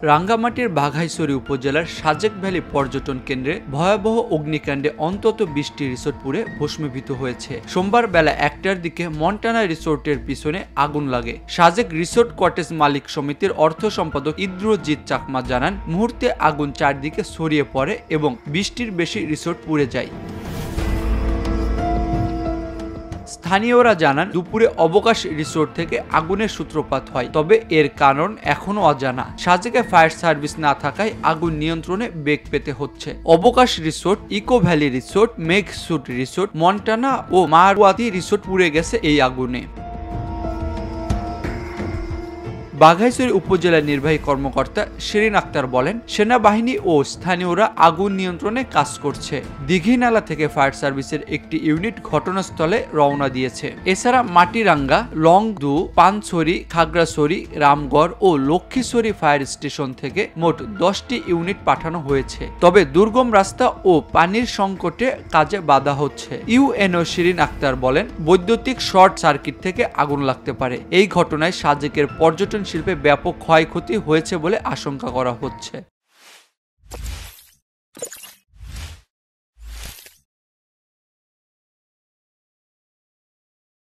রাঙ্গামাটির বাঘাইছড়ি উপজেলার সাজেক ভ্যালি পর্যটন কেন্দ্রে ভয়াবহ অগ্নিকাণ্ডে অন্তত 20টি রিসোর্ট পুড়ে ভস্মীভূত হয়েছে। সোমবার বেলা 1টার দিকে মন্টানা রিসোর্টের পিছনে আগুন লাগে। সাজেক রিসোর্ট কটেজ মালিক সমিতির অর্থ সম্পাদক ইন্দ্রজিৎ চাকমা জানান, মুহূর্তে আগুন চারদিকে ছড়িয়ে পড়ে এবং 20টির বেশি রিসোর্ট পুড়ে যায়। স্থানীয়রা জানান, দুপুরে অবকাশ রিসোর্ট থেকে আগুনের সূত্রপাত হয়, তবে এর কারণ এখনো অজানা। সাজেকে ফায়ার সার্ভিস না থাকায় আগুন নিয়ন্ত্রণে বেগ পেতে হচ্ছে। Abakash resort, eco valley resort, মেঘসুট রিসোর্ট, মন্টানা ও মারওয়াতি রিসোর্ট পুড়ে গেছে এই আগুনে। বাঘাইছড়ি উপজেলার নির্বাহী কর্মকর্তা শিরিন আক্তার বলেন, সেনাবাহিনী ও স্থানীয়রা আগুন নিয়ন্ত্রণে কাজ করছে। দিঘিনালা থেকে ফায়ার সার্ভিসের একটি ইউনিট ঘটনাস্থলে রওনা দিয়েছে। এছাড়া মাটিরাঙ্গা, লংদু, পানছড়ি, খাগড়াছড়ি, রামগড় ও লক্ষ্মীছড়ি ফায়ার স্টেশন থেকে মোট 10টি ইউনিট পাঠানো হয়েছে। তবে দুর্গম রাস্তা ও পানির সংকটে কাজে বাধা হচ্ছে। ইউএনও শিরিন আক্তার বলেন, বৈদ্যুতিক শর্ট সার্কিট থেকে আগুন লাগতে পারে। এই ঘটনায় সাজেকের পর্যটন শিল্পে ব্যাপক ক্ষয়ক্ষতি হয়েছে বলে আশঙ্কা করা হচ্ছে।